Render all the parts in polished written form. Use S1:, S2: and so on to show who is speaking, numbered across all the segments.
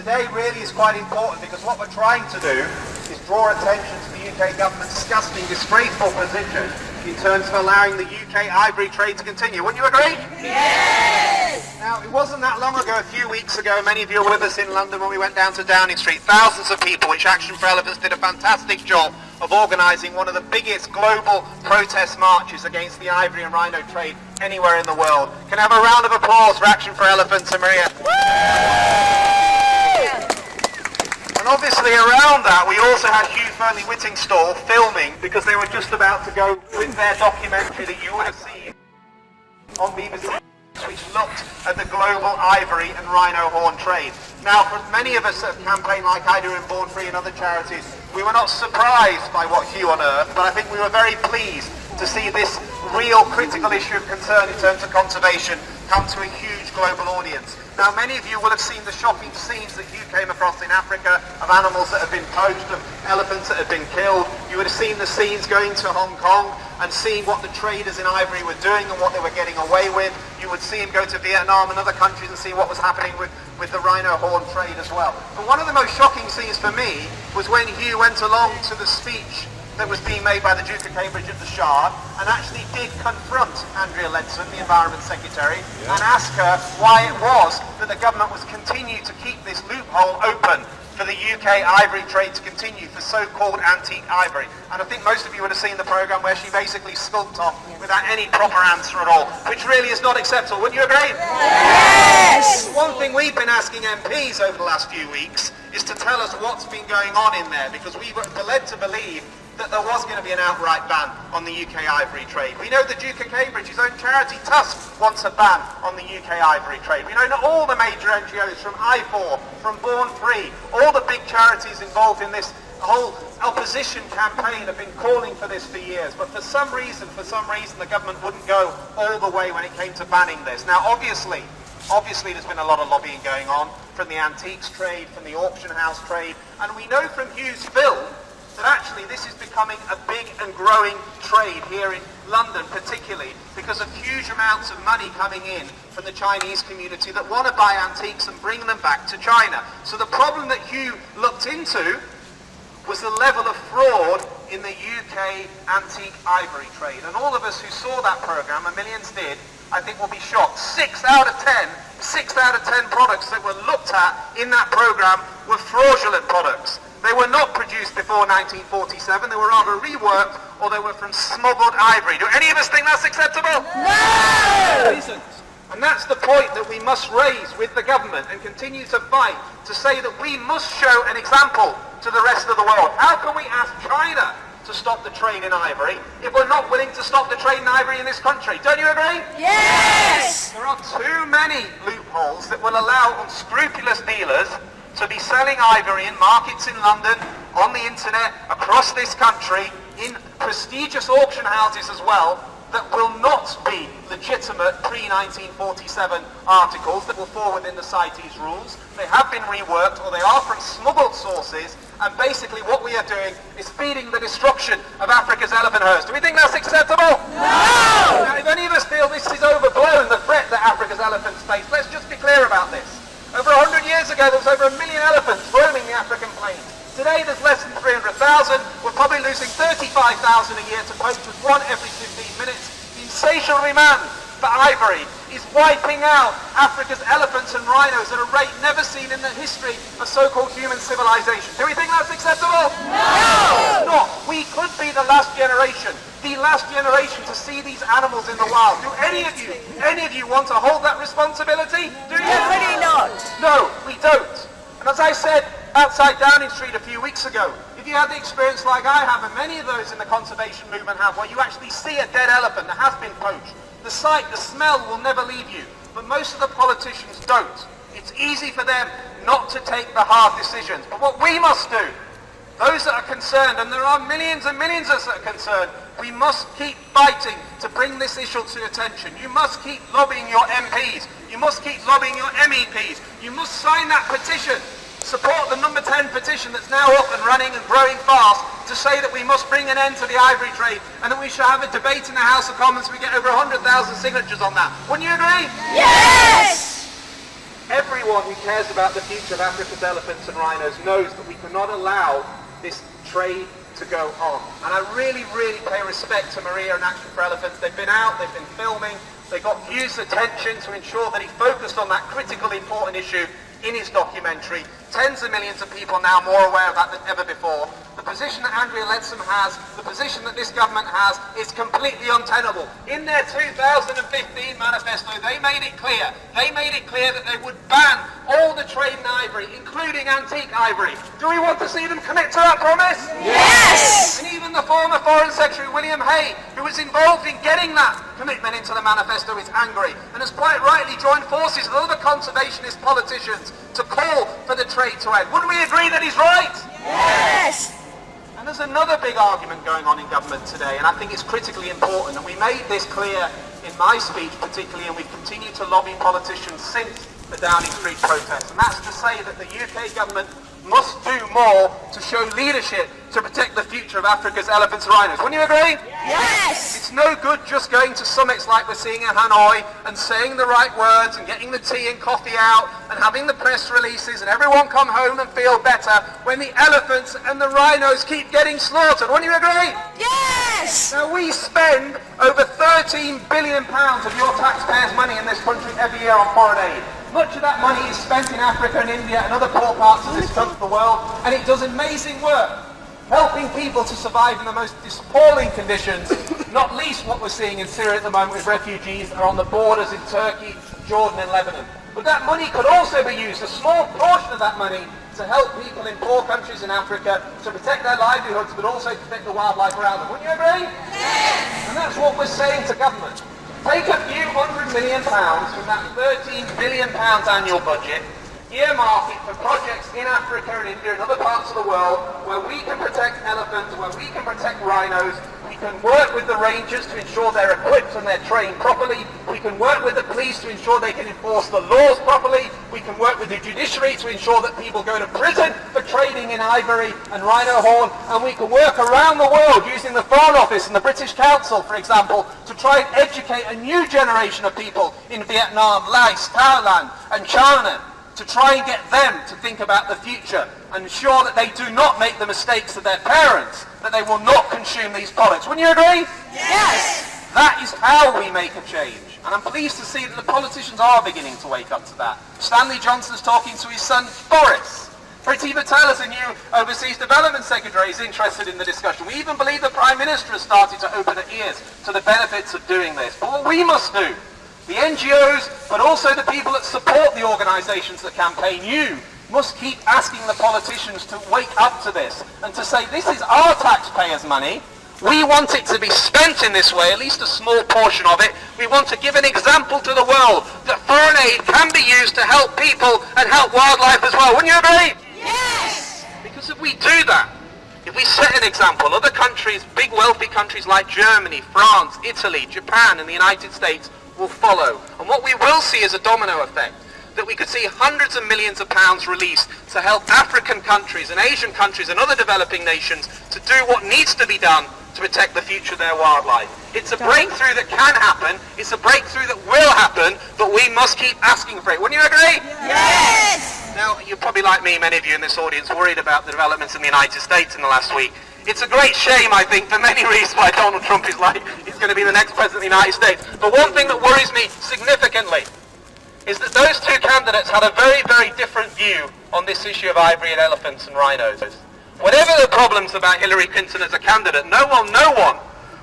S1: today really is quite important because what we're trying to do is draw attention to the UK government's disgusting, disgraceful position in terms of allowing the UK ivory trade to continue. Wouldn't you agree?
S2: Yes!
S1: Now, it wasn't that long ago, a few weeks ago, many of you were with us in London when we went down to Downing Street. Thousands of people, which Action for Elephants did a fantastic job of organising one of the biggest global protest marches against the ivory and rhino trade anywhere in the world. Can I have a round of applause for Action for Elephants and Maria? And obviously around that we also had Hugh Fearnley-Whittingstall filming because they were just about to go with their documentary that you would have seen on BBC, which looked at the global ivory and rhino horn trade. Now, for many of us at a campaign like I do in Born Free and other charities, we were not surprised by what Hugh unearthed, but I think we were very pleased to see this real critical issue of concern in terms of conservation come to a huge global audience. Now, many of you will have seen the shocking scenes that Hugh came across in Africa of animals that have been poached, of elephants that have been killed. You would have seen the scenes going to Hong Kong and seeing what the traders in ivory were doing and what they were getting away with. You would see him go to Vietnam and other countries and see what was happening with the rhino horn trade as well. But one of the most shocking scenes for me was when Hugh went along to the speech that was being made by the Duke of Cambridge at the Shard and actually did confront Andrea Leadsom, the Environment Secretary, and ask her why it was that the government was continuing to keep this loophole open for the UK ivory trade to continue for so-called antique ivory. And I think most of you would have seen the programme where she basically skulked off without any proper answer at all, which really is not acceptable. Wouldn't you agree?
S2: Yes!
S1: One thing we've been asking MPs over the last few weeks is to tell us what's been going on in there, because we were led to believe that there was going to be an outright ban on the UK ivory trade. We know the Duke of Cambridge, his own charity, Tusk, wants a ban on the UK ivory trade. We know that all the major NGOs, from I4, from Born Free, all the big charities involved in this whole opposition campaign have been calling for this for years. But for some reason, the government wouldn't go all the way when it came to banning this. Now, obviously there's been a lot of lobbying going on from the antiques trade, from the auction house trade, and we know from Hugh's film that actually this is becoming a big and growing trade here in London, particularly because of huge amounts of money coming in from the Chinese community that want to buy antiques and bring them back to China. So the problem that Hugh looked into was the level of fraud in the UK antique ivory trade. And all of us who saw that programme, and millions did, I think will be shocked. 6 out of 10 products that were looked at in that programme were fraudulent products. They were not produced before 1947, they were either reworked or they were from smuggled ivory. Do any of us think that's acceptable?
S2: No!
S1: It isn't. And that's the point that we must raise with the government and continue to fight, to say that we must show an example to the rest of the world. How can we ask China to stop the trade in ivory if we're not willing to stop the trade in ivory in this country? Don't you agree?
S2: Yes!
S1: There are too many loopholes that will allow unscrupulous dealers to be selling ivory in markets in London, on the internet, across this country, in prestigious auction houses as well, that will not be legitimate pre-1947 articles that will fall within the CITES rules. They have been reworked, or they are from smuggled sources, and basically what we are doing is feeding the destruction of Africa's elephant herds. Do we think that's acceptable?
S2: No!
S1: Now, if any of us feel this is overblown, the threat that Africa's elephants face, let's just be clear about this. Over 100 years ago, there was over 1 million elephants roaming the African plains. Today, there's less than 300,000. We're probably losing 35,000 a year to poachers, one every 15 minutes. The insatiable demand for ivory is wiping out Africa's elephants and rhinos at a rate never seen in the history of so-called human civilization. Do we think that's acceptable?
S2: No!
S1: No! We could be the last generation to see these animals in the wild. Do any of you want to hold that responsibility? Do you?
S2: Definitely not.
S1: No, we don't. And as I said outside Downing Street a few weeks ago, if you had the experience like I have, and many of those in the conservation movement have, where you actually see a dead elephant that has been poached, the sight, the smell will never leave you. But most of the politicians don't. It's easy for them not to take the hard decisions. But what we must do, those that are concerned, and there are millions and millions of us that are concerned, we must keep fighting to bring this issue to attention. You must keep lobbying your MPs. You must keep lobbying your MEPs. You must sign that petition. Support the number 10 petition that's now up and running and growing fast to say that we must bring an end to the ivory trade and that we should have a debate in the House of Commons so we get over 100,000 signatures on that. Wouldn't you agree?
S2: Yes!
S1: Everyone who cares about the future of Africa's elephants and rhinos knows that we cannot allow this trade to go on. And I really, really pay respect to Maria and Action for Elephants. They've been out, they've been filming, they got news attention to ensure that he focused on that critically important issue in his documentary. Tens of millions of people are now more aware of that than ever before. The position that Andrea Leadsom has, the position that this government has, is completely untenable. In their 2015 manifesto, they made it clear that they would ban all the trade in ivory, including antique ivory. Do we want to see them commit to that promise?
S2: Yes!
S1: And even the former Foreign Secretary, William Hay, who was involved in getting that commitment into the manifesto, is angry and has quite rightly joined forces with other conservationist politicians to call for the trade to end. Wouldn't we agree that he's right?
S2: Yes!
S1: And there's another big argument going on in government today, and I think it's critically important, and we made this clear in my speech particularly, and we've continued to lobby politicians since the Downing Street protests, and that's to say that the UK government must do more to show leadership to protect the future of Africa's elephants and rhinos. Wouldn't you agree?
S2: Yes!
S1: It's no good just going to summits like we're seeing in Hanoi and saying the right words and getting the tea and coffee out and having the press releases and everyone come home and feel better when the elephants and the rhinos keep getting slaughtered. Wouldn't you agree?
S2: Yes!
S1: Now we spend over £13 billion of your taxpayers' money in this country every year on foreign aid. Much of that money is spent in Africa and India and other poor parts of this country, the world, and it does amazing work, helping people to survive in the most appalling conditions, not least what we're seeing in Syria at the moment with refugees that are on the borders in Turkey, Jordan and Lebanon. But that money could also be used, a small portion of that money, to help people in poor countries in Africa to protect their livelihoods, but also to protect the wildlife around them. Wouldn't you agree? Yes! And that's what we're saying to government. Take a few £100 million from that £13 billion annual budget, earmark it for projects in Africa and India and other parts of the world where we can protect elephants, where we can protect rhinos. We can work with the rangers to ensure they're equipped and they're trained properly. We can work with the police to ensure they can enforce the laws properly. We can work with the judiciary to ensure that people go to prison for trading in ivory and rhino horn. And we can work around the world using the Foreign Office and the British Council, for example, to try and educate a new generation of people in Vietnam, Laos, Thailand and China, to try and get them to think about the future and ensure that they do not make the mistakes of their parents, that they will not consume these products. Wouldn't you agree?
S2: Yes!
S1: That is how we make a change. And I'm pleased to see that the politicians are beginning to wake up to that. Stanley Johnson's talking to his son Boris. Priti Patel, as a new Overseas Development Secretary, is interested in the discussion. We even believe the Prime Minister has started to open her ears to the benefits of doing this. But what we must do, the NGOs, but also the people that support the organisations that campaign, you must keep asking the politicians to wake up to this and to say, this is our taxpayers' money. We want it to be spent in this way, at least a small portion of it. We want to give an example to the world that foreign aid can be used to help people and help wildlife as well. Wouldn't you agree?
S2: Yes!
S1: Because if we do that, if we set an example, other countries, big wealthy countries like Germany, France, Italy, Japan and the United States will follow. And what we will see is a domino effect, that we could see hundreds of millions of pounds released to help African countries and Asian countries and other developing nations to do what needs to be done to protect the future of their wildlife. It's a breakthrough that can happen, it's a breakthrough that will happen, but we must keep asking for it. Wouldn't you agree?
S2: Yes!
S1: Now, you're probably like me, many of you in this audience, worried about the developments in the United States in the last week. It's a great shame, I think, for many reasons why Donald Trump is he's going to be the next president of the United States. But one thing that worries me significantly is that those two candidates had a very, very different view on this issue of ivory and elephants and rhinos. Whatever the problems about Hillary Clinton as a candidate, no one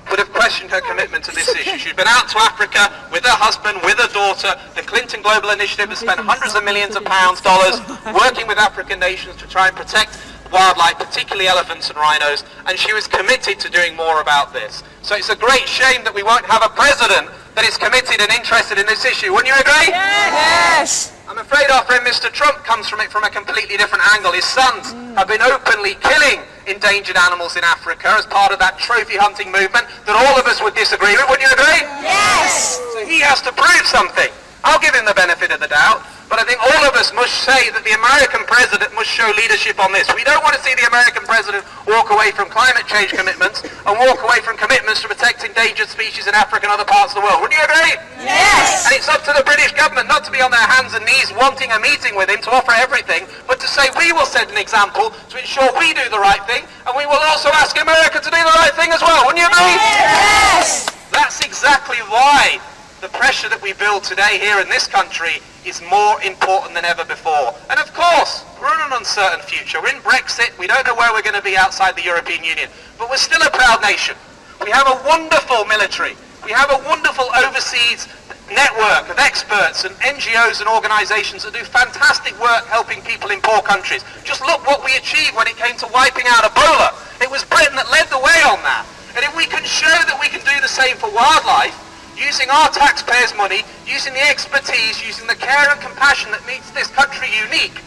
S1: would have questioned her commitment to this issue. She's been out to Africa with her husband, with her daughter. The Clinton Global Initiative has spent hundreds of millions of dollars working with African nations to try and protect wildlife, particularly elephants and rhinos, and she was committed to doing more about this. So it's a great shame that we won't have a president that is committed and interested in this issue. Wouldn't you agree?
S2: Yes!
S1: I'm afraid our friend Mr. Trump comes from it from a completely different angle. His sons have been openly killing endangered animals in Africa as part of that trophy hunting movement that all of us would disagree with. Wouldn't you agree?
S2: Yes!
S1: So he has to prove something. I'll give him the benefit of the doubt, but But I think all of us must say that the American president must show leadership on this. We don't want to see the American president walk away from climate change commitments and walk away from commitments to protect endangered species in Africa and other parts of the world. Would you agree?
S2: Yes.
S1: And it's up to the British government not to be on their hands and knees wanting a meeting with him to offer everything, but to say we will set an example to ensure we do the right thing, and we will also ask America to do the right thing as well. Wouldn't you agree?
S2: Yes.
S1: That's exactly why the pressure that we build today here in this country is more important than ever before. And of course, we're in an uncertain future. We're in Brexit. We don't know where we're going to be outside the European Union. But we're still a proud nation. We have a wonderful military. We have a wonderful overseas network of experts and NGOs and organisations that do fantastic work helping people in poor countries. Just look what we achieved when it came to wiping out Ebola. It was Britain that led the way on that. And if we can show that we can do the same for wildlife, using our taxpayers' money, using the expertise, using the care and compassion that makes this country unique,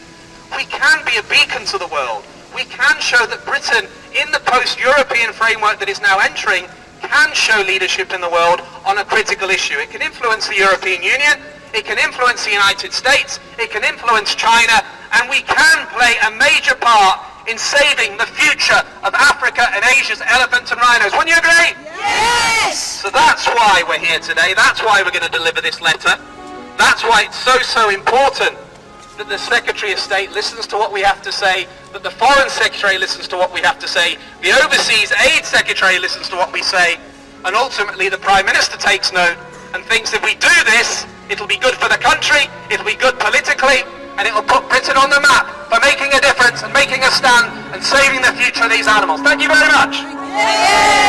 S1: we can be a beacon to the world. We can show that Britain, in the post-European framework that is now entering, can show leadership in the world on a critical issue. It can influence the European Union, it can influence the United States, it can influence China, and we can play a major part in saving the future of Africa and Asia's elephants and rhinos. Wouldn't you agree?
S2: Yes.
S1: So that's why we're here today. That's why we're going to deliver this letter. That's why it's so important that the Secretary of State listens to what we have to say, that the Foreign Secretary listens to what we have to say, the Overseas Aid Secretary listens to what we say, and ultimately the Prime Minister takes note and thinks if we do this, it'll be good for the country, it'll be good politically, and it'll put Britain on the map for making a difference and making a stand and saving the future of these animals. Thank you very much.
S2: Yes.